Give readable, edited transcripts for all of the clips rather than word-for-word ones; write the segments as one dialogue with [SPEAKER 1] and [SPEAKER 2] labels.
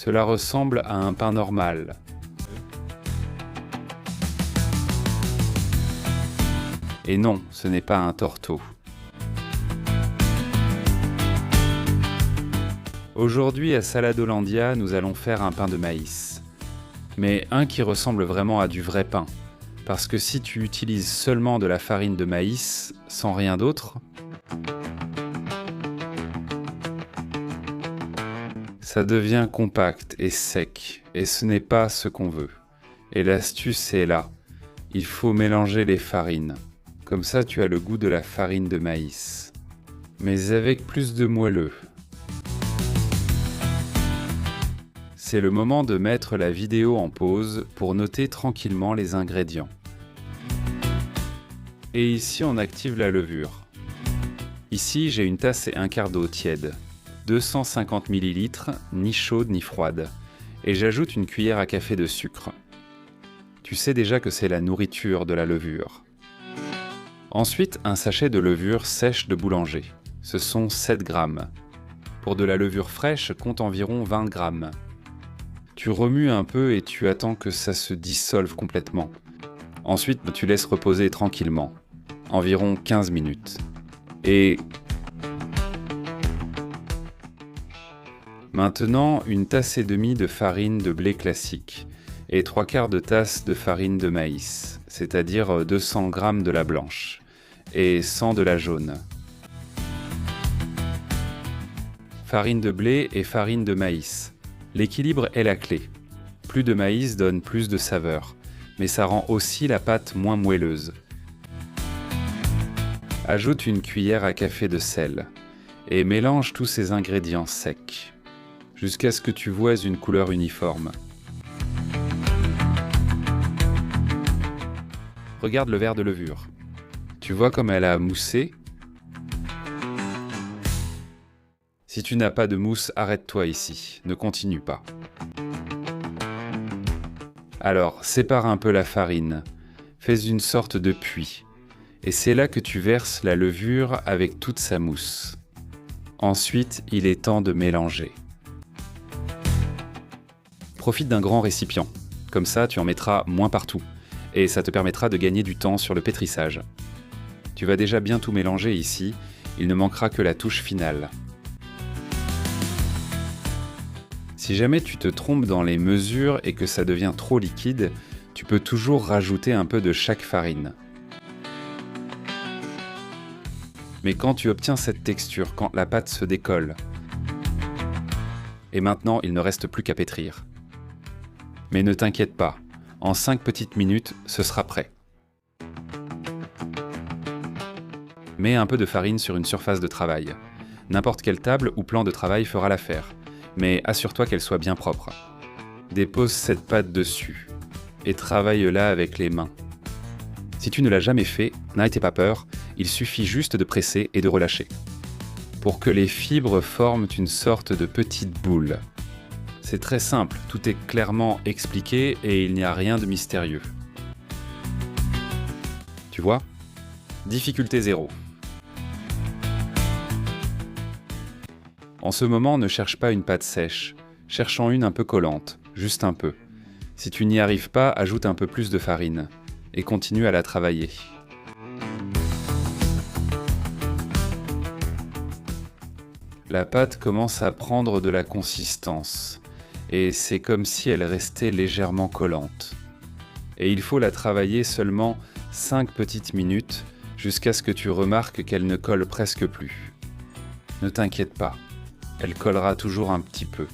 [SPEAKER 1] Cela ressemble à un pain normal. Et non, ce n'est pas un torteau. Aujourd'hui à Saladolandia, nous allons faire un pain de maïs. Mais un qui ressemble vraiment à du vrai pain. Parce que si tu utilises seulement de la farine de maïs, sans rien d'autre, ça devient compact et sec, et ce n'est pas ce qu'on veut. Et l'astuce est là. Il faut mélanger les farines. Comme ça, tu as le goût de la farine de maïs. Mais avec plus de moelleux. C'est le moment de mettre la vidéo en pause pour noter tranquillement les ingrédients. Et ici, on active la levure. Ici, j'ai une tasse et un quart d'eau tiède. 250 ml, ni chaude ni froide. Et j'ajoute une cuillère à café de sucre. Tu sais déjà que c'est la nourriture de la levure. Ensuite, un sachet de levure sèche de boulanger. Ce sont 7 grammes. Pour de la levure fraîche, compte environ 20 grammes. Tu remues un peu et tu attends que ça se dissolve complètement. Ensuite, tu laisses reposer tranquillement, environ 15 minutes. Et maintenant, une tasse et demie de farine de blé classique et 3/4 de tasse de farine de maïs, c'est-à-dire 200 g de la blanche et 100 de la jaune. Farine de blé et farine de maïs. L'équilibre est la clé. Plus de maïs donne plus de saveur, mais ça rend aussi la pâte moins moelleuse. Ajoute une cuillère à café de sel et mélange tous ces ingrédients secs, jusqu'à ce que tu vois une couleur uniforme. Regarde le verre de levure. Tu vois comme elle a moussé? Si tu n'as pas de mousse, arrête-toi ici, ne continue pas. Alors, sépare un peu la farine, fais une sorte de puits, et c'est là que tu verses la levure avec toute sa mousse. Ensuite, il est temps de mélanger. Profite d'un grand récipient, comme ça tu en mettras moins partout, et ça te permettra de gagner du temps sur le pétrissage. Tu vas déjà bien tout mélanger ici, il ne manquera que la touche finale. Si jamais tu te trompes dans les mesures et que ça devient trop liquide, tu peux toujours rajouter un peu de chaque farine. Mais quand tu obtiens cette texture, quand la pâte se décolle, et maintenant il ne reste plus qu'à pétrir. Mais ne t'inquiète pas, en 5 petites minutes, ce sera prêt. Mets un peu de farine sur une surface de travail. N'importe quelle table ou plan de travail fera l'affaire. Mais assure-toi qu'elle soit bien propre. Dépose cette pâte dessus et travaille-la avec les mains. Si tu ne l'as jamais fait, n'aie pas peur, il suffit juste de presser et de relâcher. Pour que les fibres forment une sorte de petite boule. C'est très simple, tout est clairement expliqué et il n'y a rien de mystérieux. Tu vois? Difficulté 0. En ce moment, ne cherche pas une pâte sèche, cherchant une un peu collante, juste un peu. Si tu n'y arrives pas, ajoute un peu plus de farine et continue à la travailler. La pâte commence à prendre de la consistance et c'est comme si elle restait légèrement collante. Et il faut la travailler seulement 5 petites minutes jusqu'à ce que tu remarques qu'elle ne colle presque plus. Ne t'inquiète pas. Elle collera toujours un petit peu.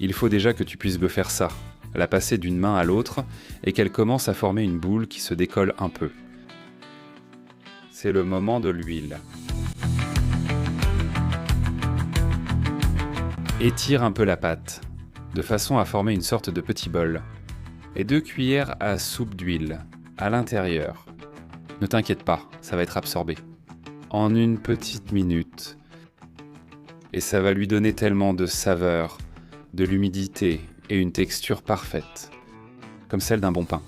[SPEAKER 1] Il faut déjà que tu puisses me faire ça, la passer d'une main à l'autre et qu'elle commence à former une boule qui se décolle un peu. C'est le moment de l'huile. Étire un peu la pâte, de façon à former une sorte de petit bol. Et 2 cuillères à soupe d'huile, à l'intérieur. Ne t'inquiète pas, ça va être absorbé. En une petite minute. Et ça va lui donner tellement de saveur, de l'humidité et une texture parfaite, comme celle d'un bon pain.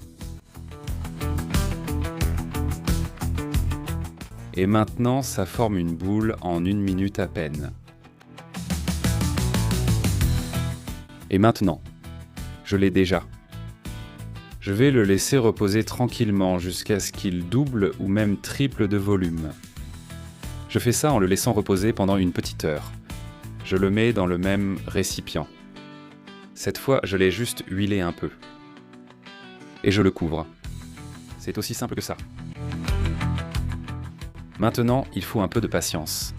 [SPEAKER 1] Et maintenant, ça forme une boule en 1 minute à peine. Et maintenant, je l'ai déjà. Je vais le laisser reposer tranquillement jusqu'à ce qu'il double ou même triple de volume. Je fais ça en le laissant reposer pendant une petite heure. Je le mets dans le même récipient. Cette fois, je l'ai juste huilé un peu. Et je le couvre. C'est aussi simple que ça. Maintenant, il faut un peu de patience.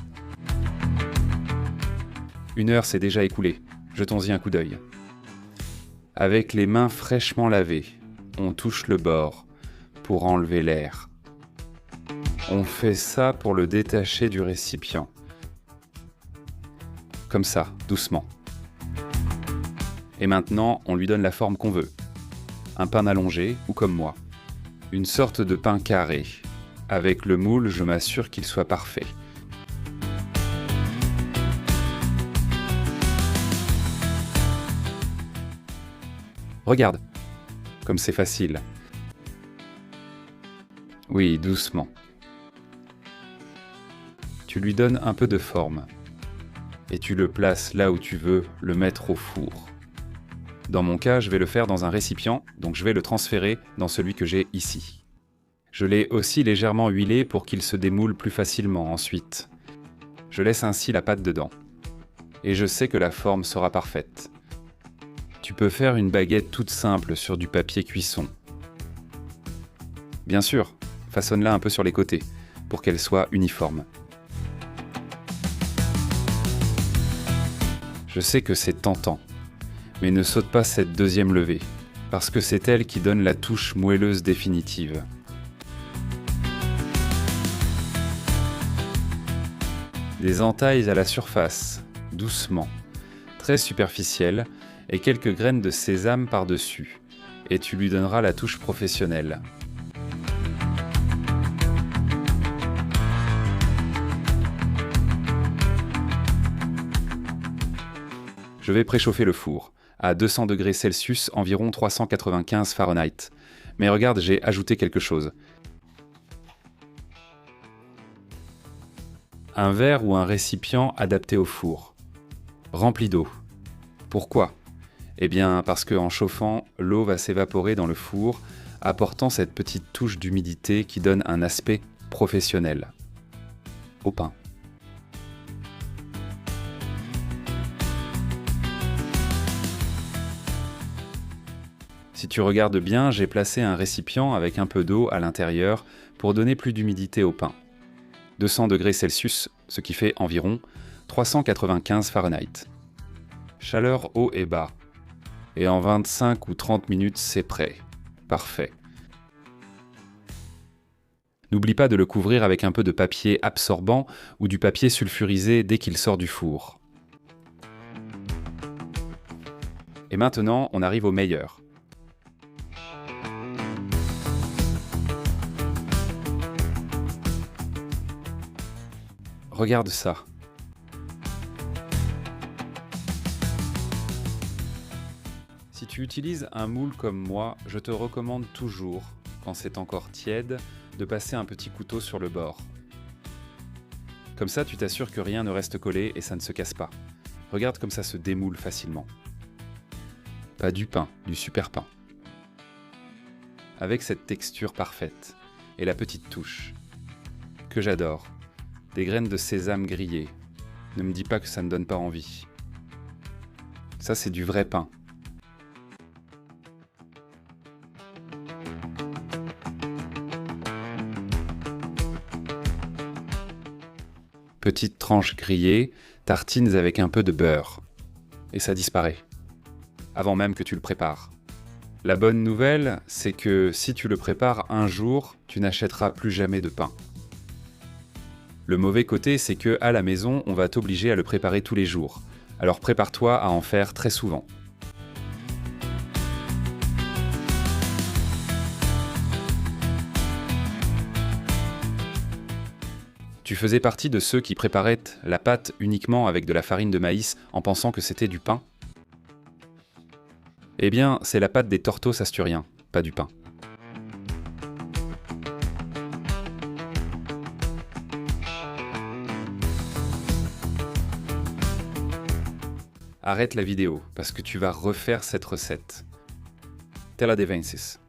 [SPEAKER 1] 1 heure s'est déjà écoulée. Jetons-y un coup d'œil. Avec les mains fraîchement lavées, on touche le bord pour enlever l'air. On fait ça pour le détacher du récipient. Comme ça, doucement. Et maintenant, on lui donne la forme qu'on veut. Un pain allongé ou comme moi. Une sorte de pain carré. Avec le moule, je m'assure qu'il soit parfait. Regarde, comme c'est facile. Oui, doucement. Tu lui donnes un peu de forme. Et tu le places là où tu veux le mettre au four. Dans mon cas, je vais le faire dans un récipient, donc je vais le transférer dans celui que j'ai ici. Je l'ai aussi légèrement huilé pour qu'il se démoule plus facilement ensuite. Je laisse ainsi la pâte dedans. Et je sais que la forme sera parfaite. Tu peux faire une baguette toute simple sur du papier cuisson. Bien sûr, façonne-la un peu sur les côtés, pour qu'elle soit uniforme. Je sais que c'est tentant, mais ne saute pas cette deuxième levée, parce que c'est elle qui donne la touche moelleuse définitive. Des entailles à la surface, doucement, très superficielles, et quelques graines de sésame par-dessus, et tu lui donneras la touche professionnelle. Je vais préchauffer le four, à 200 degrés Celsius, environ 395 Fahrenheit. Mais regarde, j'ai ajouté quelque chose. Un verre ou un récipient adapté au four, rempli d'eau. Pourquoi ? Eh bien, parce qu'en chauffant, l'eau va s'évaporer dans le four, apportant cette petite touche d'humidité qui donne un aspect professionnel au pain. Si tu regardes bien, j'ai placé un récipient avec un peu d'eau à l'intérieur pour donner plus d'humidité au pain. 200 degrés Celsius, ce qui fait environ 395 Fahrenheit. Chaleur haut et bas. Et en 25 ou 30 minutes, c'est prêt. Parfait. N'oublie pas de le couvrir avec un peu de papier absorbant ou du papier sulfurisé dès qu'il sort du four. Et maintenant, on arrive au meilleur. Regarde ça. Si tu utilises un moule comme moi, je te recommande toujours, quand c'est encore tiède, de passer un petit couteau sur le bord. Comme ça, tu t'assures que rien ne reste collé et ça ne se casse pas. Regarde comme ça se démoule facilement. Pas du pain, du super pain. Avec cette texture parfaite et la petite touche, que j'adore, des graines de sésame grillées. Ne me dis pas que ça ne donne pas envie. Ça, c'est du vrai pain. Petites tranches grillées, tartines avec un peu de beurre. Et ça disparaît. Avant même que tu le prépares. La bonne nouvelle, c'est que si tu le prépares un jour, tu n'achèteras plus jamais de pain. Le mauvais côté, c'est que à la maison, on va t'obliger à le préparer tous les jours. Alors prépare-toi à en faire très souvent. Tu faisais partie de ceux qui préparaient la pâte uniquement avec de la farine de maïs en pensant que c'était du pain ? Eh bien, c'est la pâte des tortos asturiens, pas du pain. arrête la vidéo parce que tu vas refaire cette recette. Te la devensis.